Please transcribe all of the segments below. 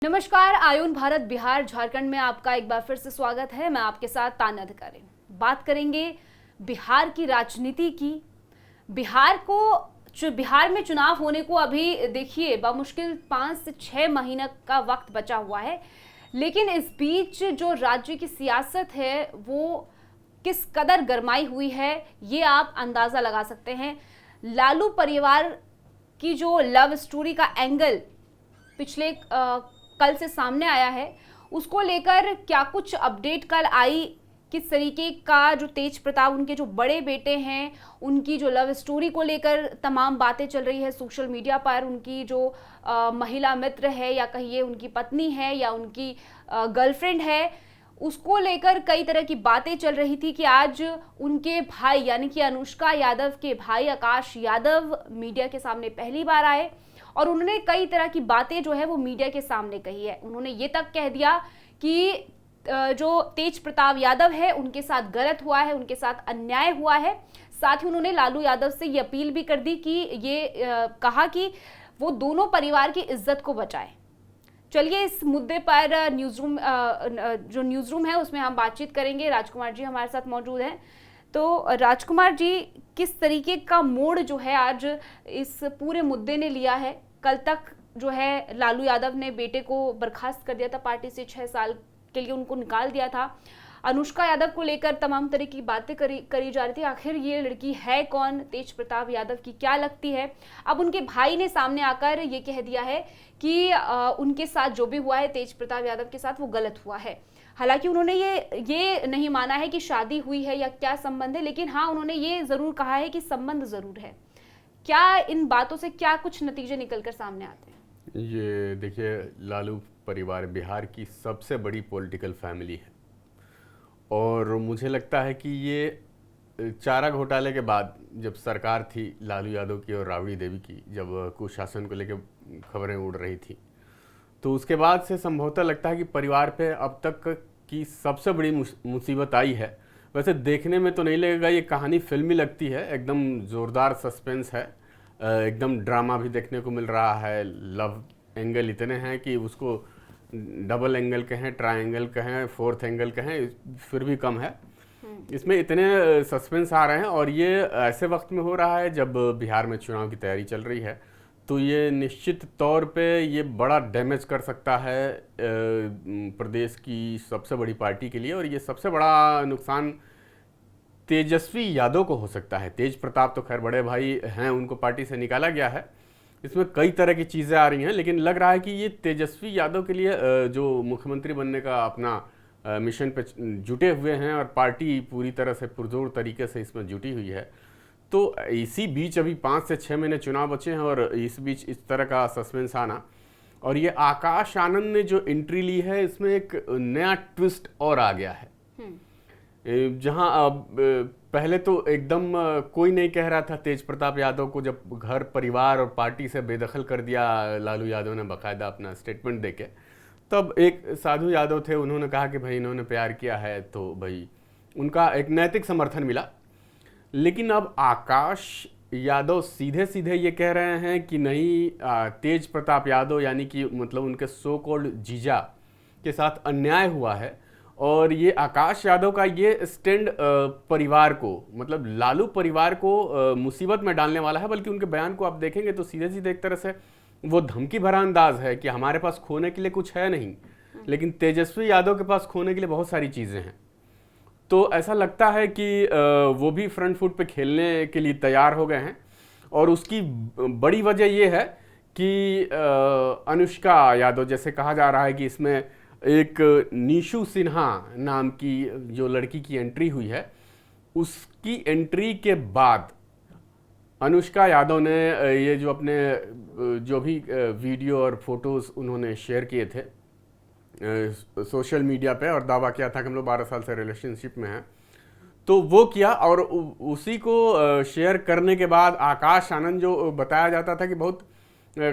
नमस्कार। आयुन भारत बिहार झारखंड में आपका एक बार फिर से स्वागत है। मैं आपके साथ तान्या अधिकारी बात करेंगे बिहार की राजनीति की। बिहार में चुनाव होने को अभी देखिए बमुश्किल 5 से 6 महीने का वक्त बचा हुआ है, लेकिन इस बीच जो राज्य की सियासत है वो किस कदर गरमाई हुई है ये आप अंदाजा लगा सकते हैं। लालू परिवार की जो लव स्टोरी का एंगल पिछले कल से सामने आया है, उसको लेकर क्या कुछ अपडेट कल आई, किस तरीके का जो तेज प्रताप उनके जो बड़े बेटे हैं उनकी जो लव स्टोरी को लेकर तमाम बातें चल रही है सोशल मीडिया पर। उनकी जो महिला मित्र है या कहिए उनकी पत्नी है या उनकी गर्लफ्रेंड है, उसको लेकर कई तरह की बातें चल रही थी कि आज उनके भाई यानी कि अनुष्का यादव के भाई आकाश यादव मीडिया के सामने पहली बार आए और उन्होंने कई तरह की बातें जो है वो मीडिया के सामने कही है। उन्होंने ये तक कह दिया कि जो तेज प्रताप यादव है उनके साथ गलत हुआ है, उनके साथ अन्याय हुआ है। साथ ही उन्होंने लालू यादव से ये अपील भी कर दी कि ये कहा कि वो दोनों परिवार की इज्जत को बचाए। चलिए इस मुद्दे पर जो न्यूज़ रूम है उसमें हम बातचीत करेंगे। राजकुमार जी हमारे साथ मौजूद हैं। तो राजकुमार जी, किस तरीके का मोड़ जो है आज इस पूरे मुद्दे ने लिया है? कल तक जो है लालू यादव ने बेटे को बर्खास्त कर दिया था पार्टी से, 6 साल के लिए उनको निकाल दिया था। अनुष्का यादव को लेकर तमाम तरह की बातें करी जा रही थी। आखिर ये लड़की है कौन? तेज प्रताप यादव की क्या लगती है? अब उनके भाई ने सामने आकर ये कह दिया है कि उनके साथ जो भी हुआ है तेज प्रताप यादव के साथ वो गलत हुआ है। हालांकि उन्होंने ये नहीं माना है कि शादी हुई है या क्या संबंध है, लेकिन हाँ उन्होंने ये जरूर कहा है कि संबंध जरूर है। क्या इन बातों से क्या कुछ नतीजे निकलकर सामने आते हैं? ये देखिए, लालू परिवार बिहार की सबसे बड़ी पॉलिटिकल फैमिली है और मुझे लगता है कि ये चारा घोटाले के बाद जब सरकार थी लालू यादव की और राबड़ी देवी की, जब कुशासन को लेकर खबरें उड़ रही थी, तो उसके बाद से संभवतः लगता है कि परिवार पे अब तक की सबसे बड़ी मुसीबत आई है। वैसे देखने में तो नहीं लगेगा, ये कहानी फिल्मी लगती है, एकदम ज़ोरदार सस्पेंस है, एकदम ड्रामा भी देखने को मिल रहा है। लव एंगल इतने हैं कि उसको डबल एंगल कहें, ट्रायंगल कहें, फोर्थ एंगल कहें, फिर भी कम है। इसमें इतने सस्पेंस आ रहे हैं और ये ऐसे वक्त में हो रहा है जब बिहार में चुनाव की तैयारी चल रही है, तो ये निश्चित तौर पे ये बड़ा डैमेज कर सकता है प्रदेश की सबसे बड़ी पार्टी के लिए। और ये सबसे बड़ा नुकसान तेजस्वी यादव को हो सकता है। तेज प्रताप तो खैर बड़े भाई हैं, उनको पार्टी से निकाला गया है। इसमें कई तरह की चीज़ें आ रही हैं, लेकिन लग रहा है कि ये तेजस्वी यादव के लिए जो मुख्यमंत्री बनने का अपना मिशन पे जुटे हुए हैं और पार्टी पूरी तरह से पुरजोर तरीके से इसमें जुटी हुई है। तो इसी बीच अभी 5 से 6 महीने चुनाव बचे हैं और इस बीच इस तरह का सस्पेंस आना, और ये आकाश आनंद ने जो एंट्री ली है इसमें एक नया ट्विस्ट और आ गया है। जहां अब पहले तो एकदम कोई नहीं कह रहा था तेज प्रताप यादव को, जब घर परिवार और पार्टी से बेदखल कर दिया लालू यादव ने बाकायदा अपना स्टेटमेंट देके, तब एक साधु यादव थे, उन्होंने कहा कि भाई इन्होंने प्यार किया है तो भाई उनका एक नैतिक समर्थन मिला। लेकिन अब आकाश यादव सीधे सीधे ये कह रहे हैं कि नहीं, तेज प्रताप यादव यानी कि मतलब उनके सो कॉल्ड जीजा के साथ अन्याय हुआ है। और ये आकाश यादव का ये स्टैंड परिवार को, मतलब लालू परिवार को मुसीबत में डालने वाला है। बल्कि उनके बयान को आप देखेंगे तो सीधे सीधे एक तरह से वो धमकी भरा अंदाज है कि हमारे पास खोने के लिए कुछ है नहीं, लेकिन तेजस्वी यादव के पास खोने के लिए बहुत सारी चीज़ें हैं। तो ऐसा लगता है कि वो भी फ्रंट फुट पे खेलने के लिए तैयार हो गए हैं। और उसकी बड़ी वजह ये है कि अनुष्का यादव, जैसे कहा जा रहा है कि इसमें एक नीशू सिन्हा नाम की जो लड़की की एंट्री हुई है, उसकी एंट्री के बाद अनुष्का यादव ने ये जो अपने जो भी वीडियो और फोटोज़ उन्होंने शेयर किए थे सोशल मीडिया पे, और दावा किया था कि हम लोग 12 साल से रिलेशनशिप में हैं, तो वो किया। और उसी को शेयर करने के बाद आकाश आनंद, जो बताया जाता था कि बहुत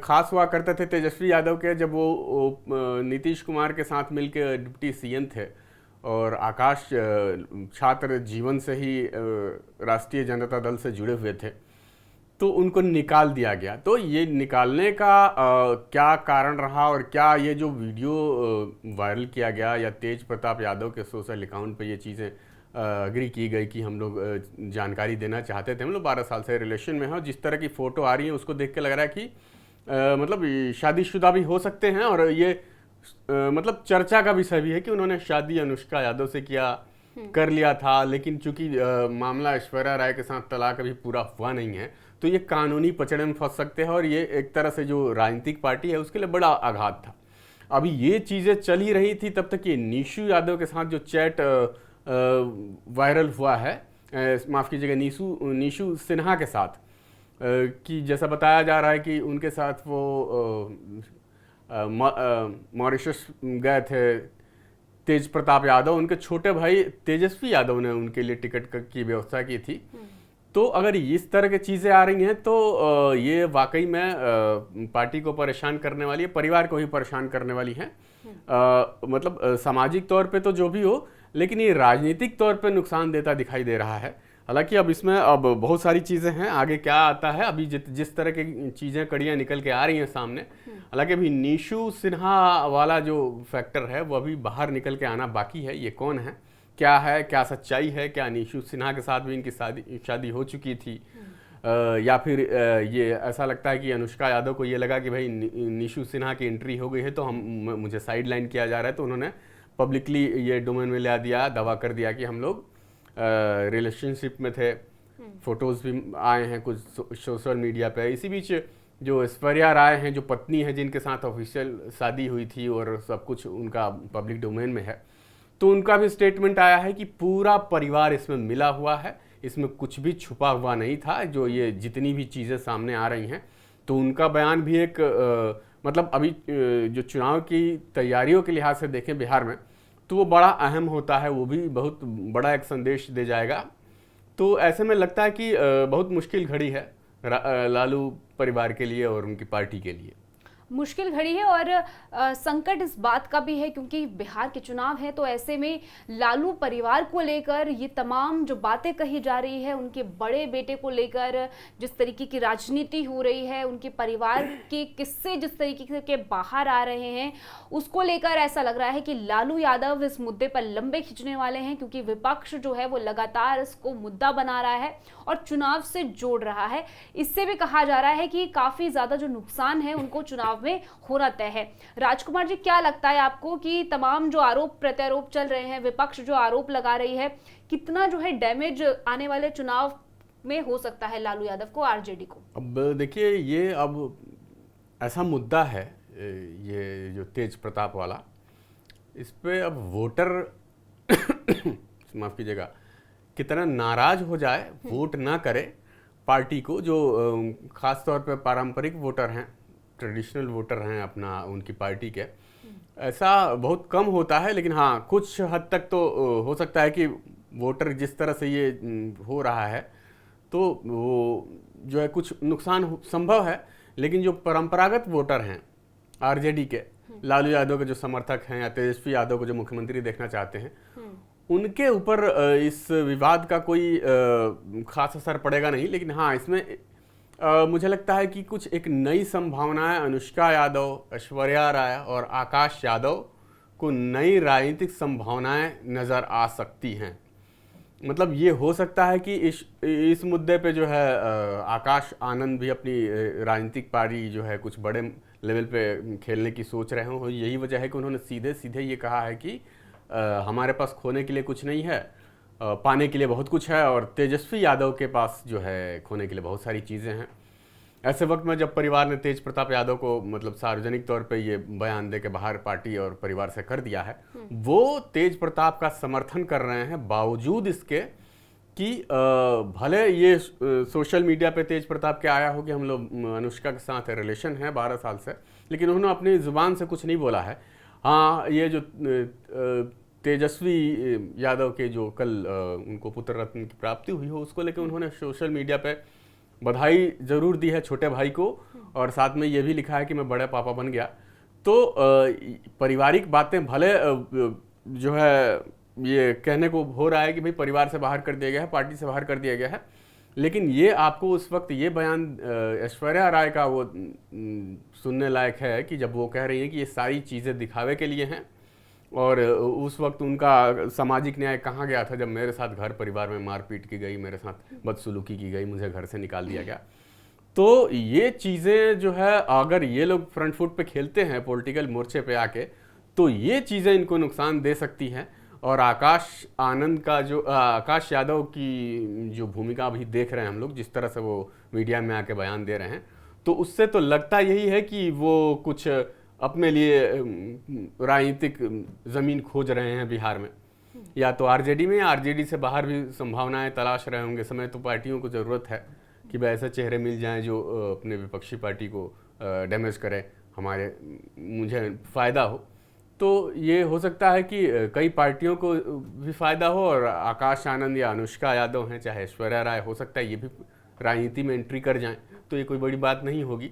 खास हुआ करते थे तेजस्वी यादव के, जब वो नीतीश कुमार के साथ मिलकर डिप्टी सीएम थे, और आकाश छात्र जीवन से ही राष्ट्रीय जनता दल से जुड़े हुए थे, तो उनको निकाल दिया गया। तो ये निकालने का क्या कारण रहा और क्या ये जो वीडियो वायरल किया गया या तेज प्रताप यादव के सोशल अकाउंट पे ये चीज़ें अग्री की गई कि हम लोग जानकारी देना चाहते थे, हम लोग 12 साल से रिलेशन में हैं और जिस तरह की फ़ोटो आ रही है उसको देख के लग रहा है कि मतलब शादीशुदा भी हो सकते हैं। और ये मतलब चर्चा का विषय भी है कि उन्होंने शादी अनुष्का यादव से किया कर लिया था, लेकिन चूंकि मामला ऐश्वर्या राय के साथ तलाक अभी पूरा हुआ नहीं है तो ये कानूनी पचड़े में फंस सकते हैं और ये एक तरह से जो राजनीतिक पार्टी है उसके लिए बड़ा आघात था। अभी ये चीज़ें चल ही रही थी तब तक ये निशु यादव के साथ जो चैट वायरल हुआ है, माफ़ कीजिएगा निशु सिन्हा के साथ, कि जैसा बताया जा रहा है कि उनके साथ वो मॉरिशस गए थे तेज प्रताप यादव, उनके छोटे भाई तेजस्वी यादव ने उनके लिए टिकट की व्यवस्था की थी। तो अगर इस तरह की चीज़ें आ रही हैं तो ये वाकई में पार्टी को परेशान करने वाली है, परिवार को ही परेशान करने वाली है। मतलब सामाजिक तौर पे तो जो भी हो, लेकिन ये राजनीतिक तौर पे नुकसान देता दिखाई दे रहा है। हालांकि अब इसमें अब बहुत सारी चीज़ें हैं, आगे क्या आता है, अभी जिस तरह की चीज़ें कड़ियाँ निकल के आ रही हैं सामने, हालांकि अभी निशु सिन्हा वाला जो फैक्टर है वो अभी बाहर निकल के आना बाकी है। ये कौन है, क्या सच्चाई है, क्या निशु सिन्हा के साथ भी इनकी शादी हो चुकी थी, या फिर ये ऐसा लगता है कि अनुष्का यादव को ये लगा कि भाई निशु सिन्हा की एंट्री हो गई है तो मुझे साइड लाइन किया जा रहा है, तो उन्होंने पब्लिकली ये डोमेन में ला दिया, दावा कर दिया कि हम लोग रिलेशनशिप में थे। फोटोज़ भी आए हैं कुछ सोशल मीडिया पे। इसी बीच जो ऐश्वर्या राय हैं, जो पत्नी है जिनके साथ ऑफिशियल शादी हुई थी और सब कुछ उनका पब्लिक डोमेन में है, तो उनका भी स्टेटमेंट आया है कि पूरा परिवार इसमें मिला हुआ है, इसमें कुछ भी छुपा हुआ नहीं था। जो ये जितनी भी चीज़ें सामने आ रही हैं, तो उनका बयान भी एक मतलब अभी जो चुनाव की तैयारियों के लिहाज से देखें बिहार में, तो वो बड़ा अहम होता है, वो भी बहुत बड़ा एक संदेश दे जाएगा। तो ऐसे में लगता है कि बहुत मुश्किल घड़ी है लालू परिवार के लिए और उनकी पार्टी के लिए। मुश्किल घड़ी है और संकट इस बात का भी है क्योंकि बिहार के चुनाव है, तो ऐसे में लालू परिवार को लेकर ये तमाम जो बातें कही जा रही है, उनके बड़े बेटे को लेकर जिस तरीके की राजनीति हो रही है, उनके परिवार के किस्से जिस तरीके के बाहर आ रहे हैं, उसको लेकर ऐसा लग रहा है कि लालू यादव इस मुद्दे पर लंबे खींचने वाले हैं, क्योंकि विपक्ष जो है वो लगातार इसको मुद्दा बना रहा है और चुनाव से जोड़ रहा है। इससे भी कहा जा रहा है कि काफी ज्यादा जो नुकसान है उनको चुनाव में होना तय है। राजकुमार जी, क्या लगता है आपको कि तमाम जो आरोप प्रत्यारोप चल रहे हैं, विपक्ष जो आरोप लगा रही है, कितना जो है डैमेज आने वाले चुनाव में हो सकता है लालू यादव को, आरजेडी को? अब देखिए, ये अब ऐसा मुद्दा है ये जो तेज प्रताप वाला, इस पे अब वोटर माफ कीजिएगा कितना नाराज हो जाए, वोट ना करे पार्टी को, जो खास तौर पे पारंपरिक वोटर हैं, ट्रेडिशनल वोटर हैं अपना उनकी पार्टी के, ऐसा बहुत कम होता है। लेकिन हाँ, कुछ हद तक तो हो सकता है कि वोटर जिस तरह से ये हो रहा है तो वो जो है कुछ नुकसान संभव है। लेकिन जो परंपरागत वोटर हैं आरजेडी के, लालू यादव के जो समर्थक हैं या तेजस्वी यादव को जो मुख्यमंत्री देखना चाहते हैं, उनके ऊपर इस विवाद का कोई खास असर पड़ेगा नहीं। लेकिन हाँ, इसमें मुझे लगता है कि कुछ एक नई संभावनाएं अनुष्का यादव, ऐश्वर्या राय और आकाश यादव को नई राजनीतिक संभावनाएं नज़र आ सकती हैं। मतलब ये हो सकता है कि इस मुद्दे पे जो है आकाश आनंद भी अपनी राजनीतिक पार्टी जो है कुछ बड़े लेवल पे खेलने की सोच रहे हों। यही वजह है कि उन्होंने सीधे सीधे ये कहा है कि हमारे पास खोने के लिए कुछ नहीं है, पाने के लिए बहुत कुछ है, और तेजस्वी यादव के पास जो है खोने के लिए बहुत सारी चीज़ें हैं। ऐसे वक्त में जब परिवार ने तेज प्रताप यादव को मतलब सार्वजनिक तौर पे ये बयान दे के बाहर पार्टी और परिवार से कर दिया है, वो तेज प्रताप का समर्थन कर रहे हैं, बावजूद इसके कि भले ये सोशल मीडिया पे तेज प्रताप के आया हो कि हम लोग अनुष्का के साथ रिलेशन है 12 साल से, लेकिन उन्होंने अपनी ज़ुबान से कुछ नहीं बोला है। हाँ, ये जो तेजस्वी यादव के जो कल उनको पुत्र रत्न की प्राप्ति हुई हो, उसको लेकर उन्होंने सोशल मीडिया पे बधाई ज़रूर दी है छोटे भाई को, और साथ में ये भी लिखा है कि मैं बड़े पापा बन गया। तो पारिवारिक बातें भले जो है ये कहने को हो रहा है कि भाई परिवार से बाहर कर दिया गया है, पार्टी से बाहर कर दिया गया है, लेकिन ये आपको उस वक्त ये बयान ऐश्वर्या राय का वो सुनने लायक है कि जब वो कह रही हैं कि ये सारी चीज़ें दिखावे के लिए हैं, और उस वक्त उनका सामाजिक न्याय कहाँ गया था जब मेरे साथ घर परिवार में मारपीट की गई, मेरे साथ बदसलूकी की गई, मुझे घर से निकाल दिया गया। तो ये चीज़ें जो है, अगर ये लोग फ्रंट फुट पे खेलते हैं पॉलिटिकल मोर्चे पे आके, तो ये चीज़ें इनको नुकसान दे सकती हैं। और आकाश आनंद का जो आकाश यादव की जो भूमिका अभी देख रहे हैं हम लोग, जिस तरह से वो मीडिया में आके बयान दे रहे हैं, तो उससे तो लगता यही है कि वो कुछ अपने लिए राजनीतिक ज़मीन खोज रहे हैं बिहार में, या तो आरजेडी में, या आरजेडी से बाहर भी संभावनाएं तलाश रहे होंगे। समय तो पार्टियों को ज़रूरत है कि भाई ऐसे चेहरे मिल जाएं जो अपने विपक्षी पार्टी को डैमेज करें, मुझे फ़ायदा हो। तो ये हो सकता है कि कई पार्टियों को भी फ़ायदा हो, और आकाश आनंद या अनुष्का यादव हैं, चाहे ऐश्वर्या राय, हो सकता है ये भी राजनीति में एंट्री कर जाएं, तो ये कोई बड़ी बात नहीं होगी।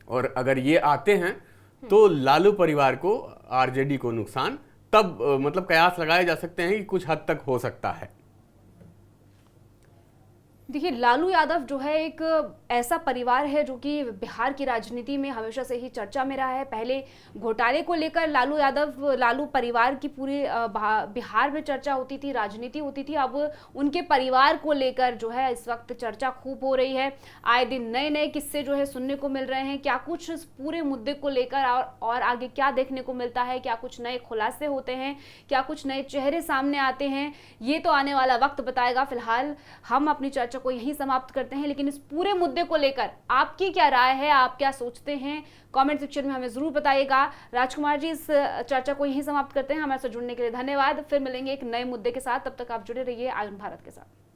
और अगर ये आते हैं तो लालू परिवार को, आरजेडी को नुकसान तब मतलब कयास लगाए जा सकते हैं कि कुछ हद तक हो सकता है। देखिए, लालू यादव जो है एक ऐसा परिवार है जो कि बिहार की राजनीति में हमेशा से ही चर्चा में रहा है। पहले घोटाले को लेकर लालू परिवार की पूरी बिहार में चर्चा होती थी, राजनीति होती थी। अब उनके परिवार को लेकर जो है इस वक्त चर्चा खूब हो रही है। आए दिन नए नए किस्से जो है सुनने को मिल रहे हैं। क्या कुछ इस पूरे मुद्दे को लेकर और आगे क्या देखने को मिलता है, क्या कुछ नए खुलासे होते हैं, क्या कुछ नए चेहरे सामने आते हैं, ये तो आने वाला वक्त बताएगा। फिलहाल हम अपनी चर्चा को यहीं समाप्त करते हैं, लेकिन इस पूरे मुद्दे को लेकर आपकी क्या राय है, आप क्या सोचते हैं, कमेंट सेक्शन में हमें जरूर बताइएगा। राजकुमार जी, इस चर्चा को यहीं समाप्त करते हैं। हमारे साथ जुड़ने के लिए धन्यवाद। फिर मिलेंगे एक नए मुद्दे के साथ, तब तक आप जुड़े रहिए आयुन भारत के साथ।